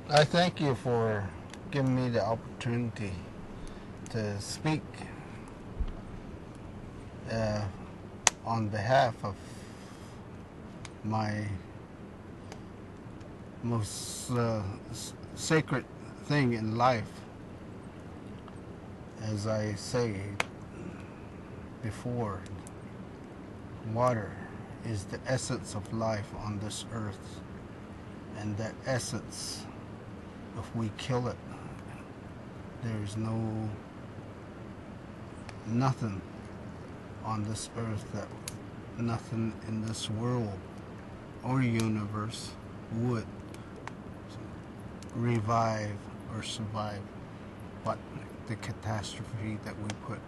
I thank you for giving me the opportunity to speak uh, on behalf of my most sacred thing in life. As I say before, water is the essence of life on this earth, and that essence, if we kill it, there is nothing on this earth, that nothing in this world or universe would revive or survive but the catastrophe that we put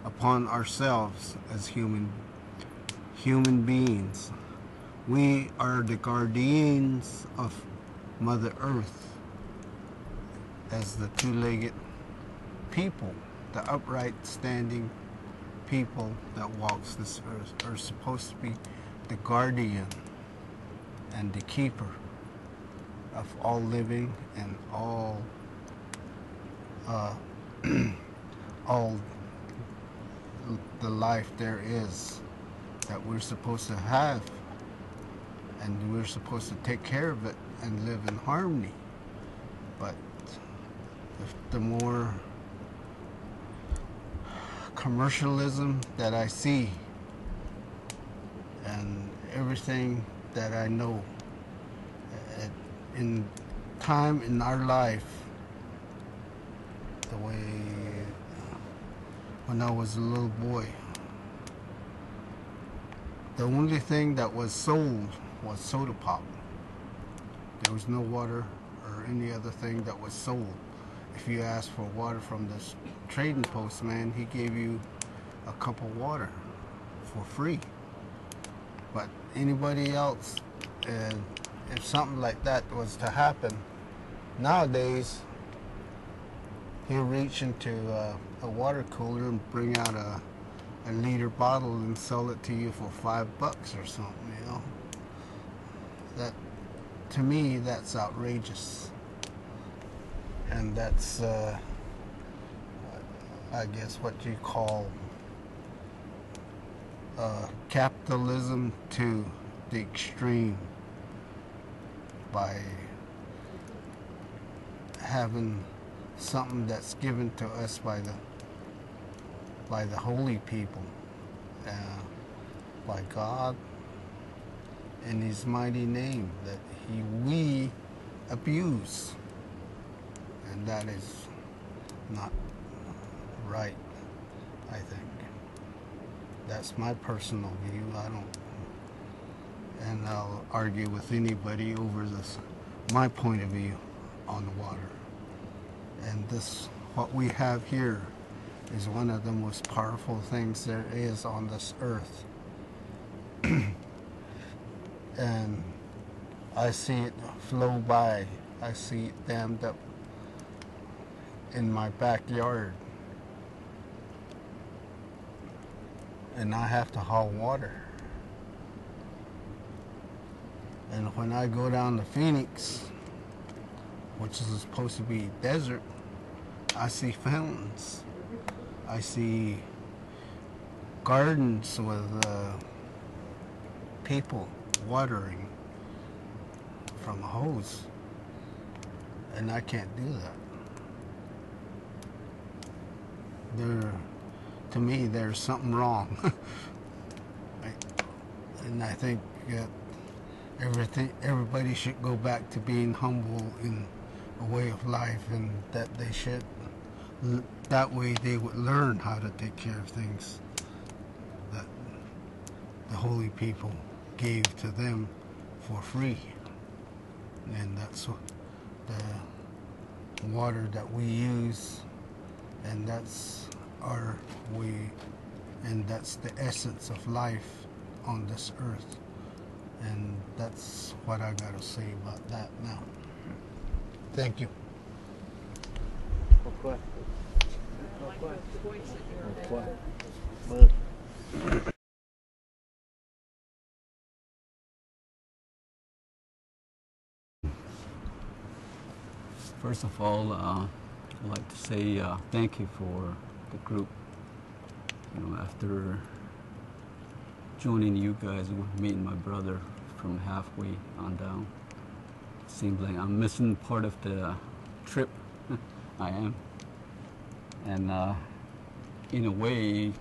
upon ourselves as human beings. We are the guardians of Mother Earth as the two-legged people, the upright standing people that walks this earth are supposed to be the guardian and the keeper of all living and all all the life there is that we're supposed to have, and we're supposed to take care of it and live in harmony. But the more commercialism that I see and everything that I know in time in our life, the way when I was a little boy, the only thing that was sold was soda pop. There was no water or any other thing that was sold. If you asked for water from this trading post man, he gave you a cup of water for free. But anybody else, if something like that was to happen nowadays, he'll reach into a water cooler and bring out a liter bottle and sell it to you for $5 or something, you know. That, to me, that's outrageous. And that's, I guess, what you call capitalism to the extreme, by having something that's given to us by the holy people, by God, in His mighty name, that we abuse, and that is not right. I think that's my personal view. And I'll argue with anybody over this, my point of view on the water. And this, what we have here, is one of the most powerful things there is on this earth. And I see it flow by. I see it dammed up in my backyard. And I have to haul water. And when I go down to Phoenix, which is supposed to be desert, I see fountains. I see gardens with people watering from a hose. And I can't do that. To me, there's something wrong. And I think that everybody should go back to being humble in a way of life, and that they should, that way they would learn how to take care of things that the holy people gave to them for free. And that's the water that we use, and that's our way, and that's the essence of life on this earth. And that's what I gotta say about that now. Thank you. First of all, I'd like to say thank you for the group. After joining you guys, meeting my brother from halfway on down, it seems like I'm missing part of the trip. I am. And in a way,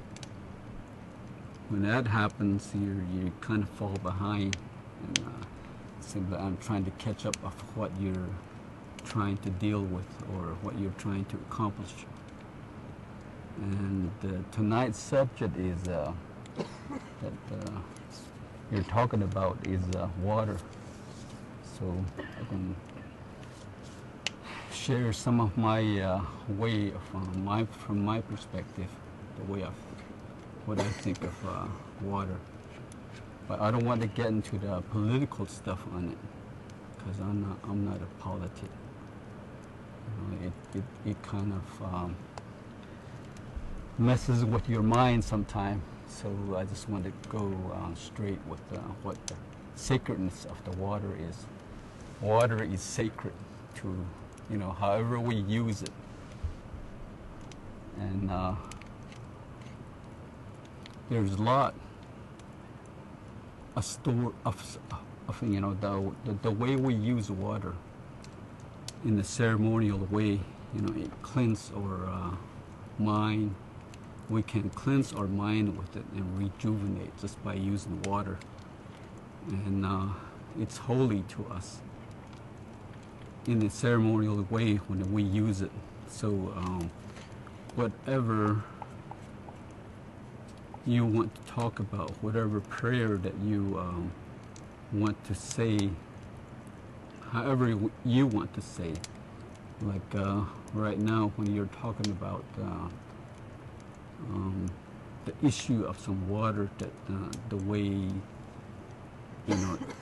when that happens, you kind of fall behind. And it seems like I'm trying to catch up of what you're trying to deal with or what you're trying to accomplish. And tonight's subject is that you're talking about is water. So I can share some of my way of from my perspective, the way of what I think of water. But I don't want to get into the political stuff on it because I'm not a politic. It kind of messes with your mind sometimes. So I just want to go straight with what the sacredness of the water is. Water is sacred to, however we use it. And there's a lot of store of the way we use water in the ceremonial way. It cleanses our mind. We can cleanse our mind with it and rejuvenate just by using water. And it's holy to us in a ceremonial way when we use it. So whatever you want to talk about, whatever prayer that you want to say, however you want to say, like right now when you're talking about the issue of some water, that the way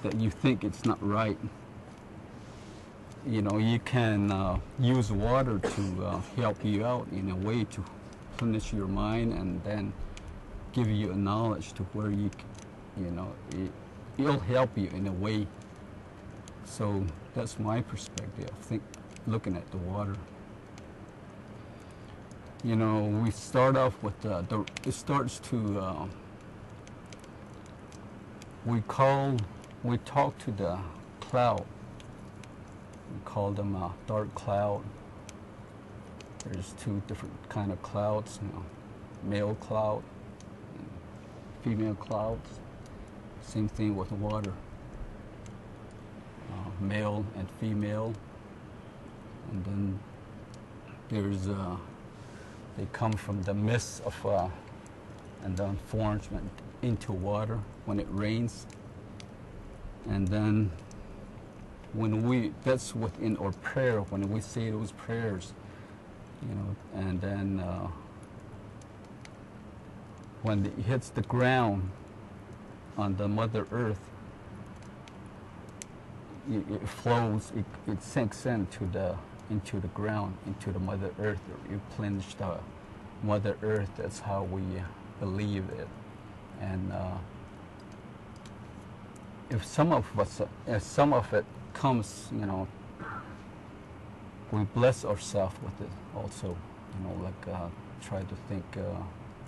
that you think it's not right, you can use water to help you out in a way to cleanse your mind and then give you a knowledge to where it'll help you in a way. So that's my perspective. I think looking at the water. We start off with it starts to we talk to the cloud. We call them dark cloud. There's two different kind of clouds, male cloud and female clouds. Same thing with water. Male and female. And then there's they come from the mist of and then forms into water when it rains. And then that's within our prayer, when we say those prayers, and then when it hits the ground on the Mother Earth, it flows, it sinks into the ground, into the Mother Earth. You cleanse the Mother Earth. That's how we believe it. And if some of it comes, we bless ourselves with it also. Try to think,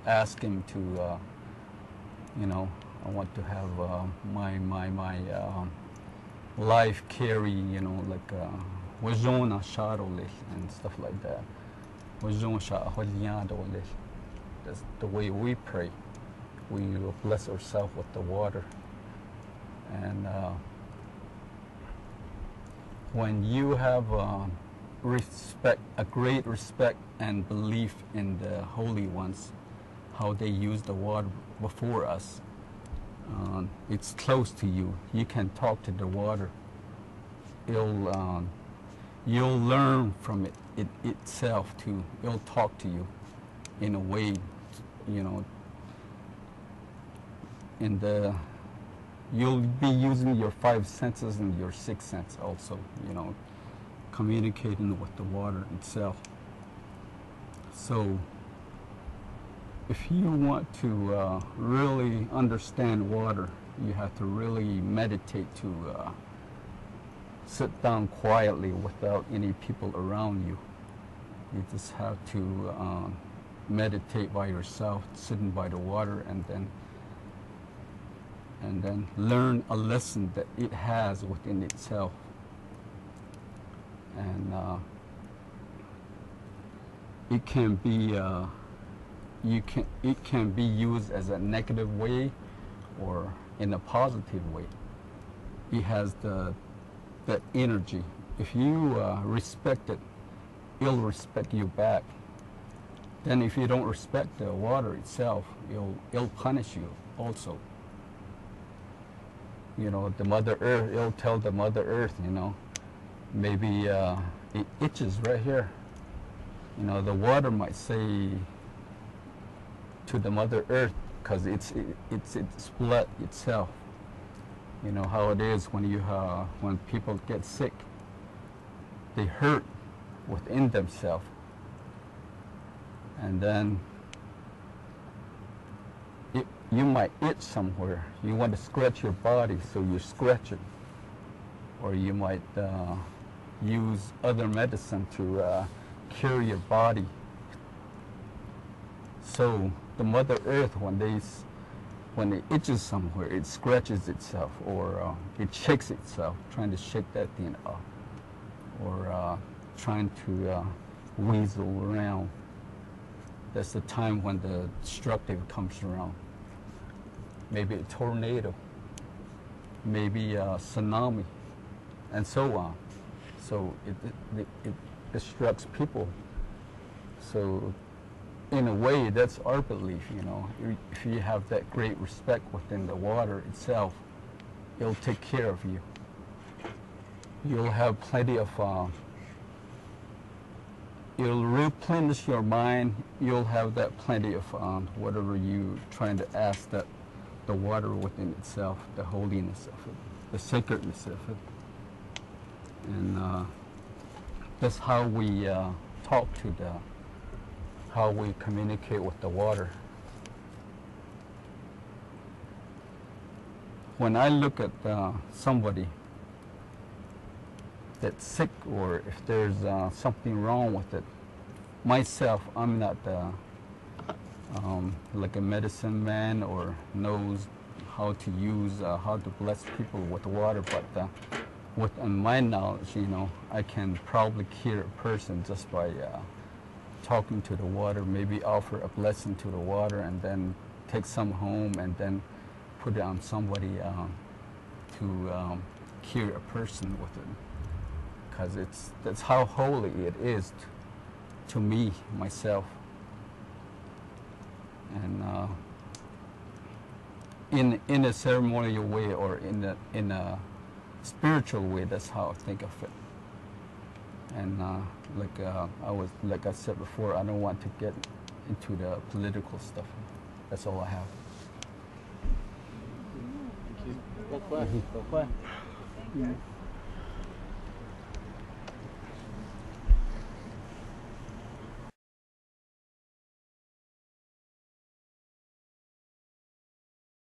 ask Him to, I want to have my life carry, and stuff like that. That's the way we pray. We bless ourselves with the water. And when you have a great respect and belief in the holy ones, how they use the water before us, it's close to you. You can talk to the water. You'll learn from it itself too. It'll talk to you in a way, you'll be using your 5 senses and your 6th sense also, communicating with the water itself. So if you want to really understand water, you have to really meditate to sit down quietly without any people around you. You just have to meditate by yourself, sitting by the water, and then learn a lesson that it has within itself. And it can be it can be used as a negative way or in a positive way. It has that energy. If you respect it, it'll respect you back. Then if you don't respect the water itself, it'll punish you also. You know, the Mother Earth, it'll tell the Mother Earth, you know, maybe it itches right here. You know, the water might say to the Mother Earth, because it's blood itself. You know how it is when people get sick, they hurt within themselves, and then you might itch somewhere. You want to scratch your body, so you scratch it, or you might use other medicine to cure your body. So the Mother Earth, when it itches somewhere, it scratches itself, or it shakes itself, trying to shake that thing off, or trying to weasel around. That's the time when the destructive comes around. Maybe a tornado, maybe a tsunami, and so on. So it destructs people. So in a way, that's our belief, you know. If you have that great respect within the water itself, it'll take care of you. You'll have plenty of, it'll replenish your mind. You'll have that plenty of whatever you trying to ask, that the water within itself, the holiness of it, the sacredness of it. And that's how we talk to how we communicate with the water. When I look at somebody that's sick, or if there's something wrong with it, myself, I'm not like a medicine man or knows how to use, how to bless people with water, but within my knowledge, you know, I can probably cure a person just by talking to the water, maybe offer a blessing to the water, and then take some home and then put it on somebody to cure a person with it. Because that's how holy it is to me, myself. And in a ceremonial way, or in a spiritual way, that's how I think of it. And like I said before, I don't want to get into the political stuff. That's all I have. Thank you. Well,